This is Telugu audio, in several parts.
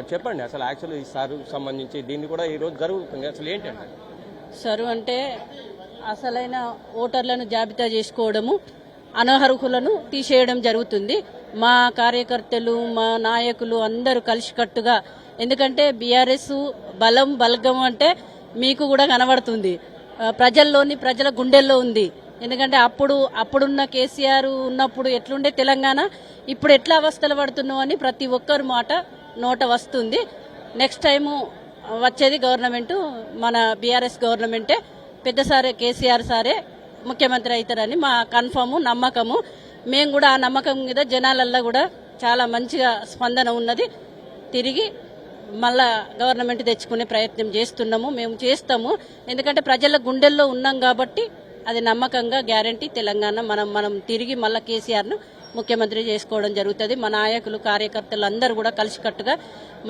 మరి చెప్పండి అసలు యాక్చువల్ ఈ సారు సంబంధించి దీన్ని కూడా ఈ రోజు జరుగుతుంది అసలు ఏంటంటే సరు అంటే అసలైన ఓటర్లను జాబితా చేసుకోవడము, అనర్హులను తీసేయడం జరుగుతుంది. మా కార్యకర్తలు, మా నాయకులు అందరూ కలిసికట్టుగా, ఎందుకంటే బీఆర్ఎస్ బలం బలగం అంటే మీకు కూడా కనబడుతుంది, ప్రజల గుండెల్లో ఉంది. ఎందుకంటే అప్పుడున్న కేసీఆర్ ఉన్నప్పుడు ఎట్లుండే తెలంగాణ, ఇప్పుడు ఎట్లా అవస్థలు పడుతున్నావు అని ప్రతి ఒక్కరు మాట నోట వస్తుంది. నెక్స్ట్ టైము వచ్చేది గవర్నమెంట్ మన బీఆర్ఎస్ గవర్నమెంటే, పెద్ద సారే కేసీఆర్ సారే ముఖ్యమంత్రి అవుతారని మా కన్ఫర్ము, నమ్మకము. మేము కూడా ఆ నమ్మకం మీద జనాలల్లో కూడా చాలా మంచిగా స్పందన ఉన్నది. తిరిగి మళ్ళా గవర్నమెంట్ తెచ్చుకునే ప్రయత్నం చేస్తున్నాము, మేము చేస్తాము. ఎందుకంటే ప్రజల గుండెల్లో ఉన్నాం కాబట్టి అది నమ్మకంగా గ్యారంటీ తెలంగాణ మనం తిరిగి మళ్ళా కేసీఆర్ను ముఖ్యమంత్రి చేసుకోవడం జరుగుతుంది. మా నాయకులు, కార్యకర్తలు అందరూ కూడా కలిసికట్టుగా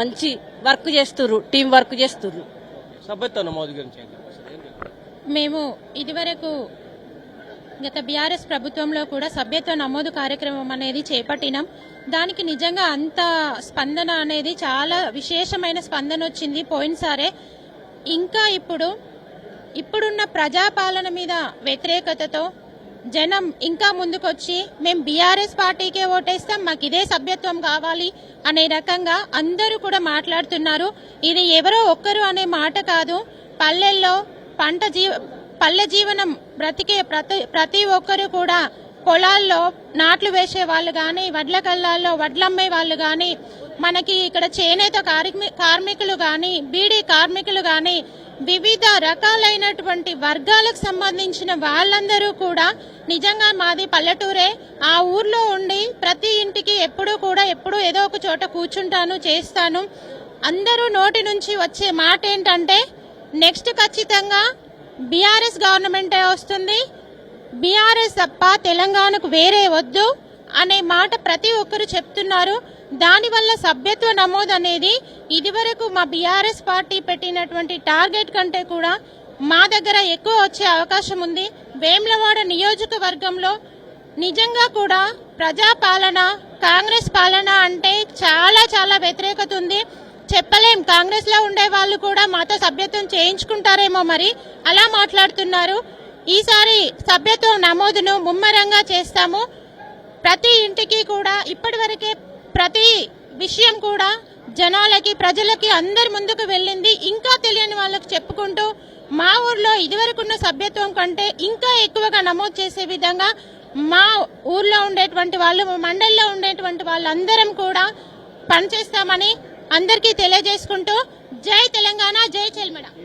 మంచి వర్క్ చేస్తుర్రు, టీం వర్క్ చేస్తుర్రు. సభ్యత్వ నమోదు గురించి మేము ఇదివరకు గత బీఆర్ఎస్ ప్రభుత్వంలో కూడా సభ్యత్వ నమోదు కార్యక్రమం అనేది చేపట్టినాం. దానికి నిజంగా అంత స్పందన అనేది చాలా విశేషమైన స్పందన వచ్చింది పోయినసారే. ఇంకా ఇప్పుడున్న ప్రజాపాలన మీద వ్యతిరేకతతో జనం ఇంకా ముందుకొచ్చి మేము బీఆర్ఎస్ పార్టీకే ఓటేస్తాం, మాకు ఇదే సభ్యత్వం కావాలి అనే రకంగా అందరూ కూడా మాట్లాడుతున్నారు. ఇది ఎవరో ఒక్కరు అనే మాట కాదు. పల్లెల్లో పల్లె జీవనం బ్రతికే ప్రతి ఒక్కరు కూడా పొలాల్లో నాట్లు వేసే వాళ్ళు గాని, వడ్ల కళ్ళాల్లో వడ్లమ్మే వాళ్ళు గాని, మనకి ఇక్కడ చేనేత కార్మికులు గాని, బీడీ కార్మికులు గాని, వివిధ రకాలైనటువంటి వర్గాలకు సంబంధించిన వాళ్ళందరూ కూడా నిజంగా మాది పల్లెటూరే, ఆ ఊర్లో ఉండి ప్రతి ఇంటికి ఎప్పుడు ఏదో ఒక చోట కూర్చుంటాను, చేస్తాను. అందరూ నోటి నుంచి వచ్చే మాట ఏంటంటే నెక్స్ట్ ఖచ్చితంగా బీఆర్ఎస్ గవర్నమెంటే వస్తుంది, బీఆర్ఎస్ తప్ప తెలంగాణకు వేరే వద్దు అనే మాట ప్రతి ఒక్కరు చెప్తున్నారు. దానివల్ల సభ్యత్వ నమోదు అనేది ఇదివరకు మా బీఆర్ఎస్ పార్టీ పెట్టినటువంటి టార్గెట్ కంటే కూడా మా దగ్గర ఎక్కువ వచ్చే అవకాశం ఉంది. వేములవాడ నియోజకవర్గంలో నిజంగా కూడా ప్రజాపాలన, కాంగ్రెస్ పాలన అంటే చాలా చాలా వ్యతిరేకత ఉంది. చెప్పలేం, కాంగ్రెస్ లో ఉండే వాళ్ళు కూడా మాతో సభ్యత్వం చేయించుకుంటారేమో, మరి అలా మాట్లాడుతున్నారు. ఈసారి సభ్యత్వ నమోదును ముమ్మరంగా చేస్తాము. ప్రతి ఇంటికి కూడా ఇప్పటివరకే ప్రతి విషయం కూడా జనాలకి, ప్రజలకి అందరి ముందుకు వెళ్ళింది. ఇంకా తెలియని వాళ్ళకి చెప్పుకుంటూ మా ఊర్లో ఇదివరకున్న సభ్యత్వం కంటే ఇంకా ఎక్కువగా నమోదు చేసే విధంగా మా ఊర్లో ఉండేటువంటి వాళ్ళు, మా మండలిలో ఉండేటువంటి వాళ్ళందరం కూడా పనిచేస్తామని అందరికీ తెలియజేసుకుంటూ జై తెలంగాణ, జై చెల్మడ.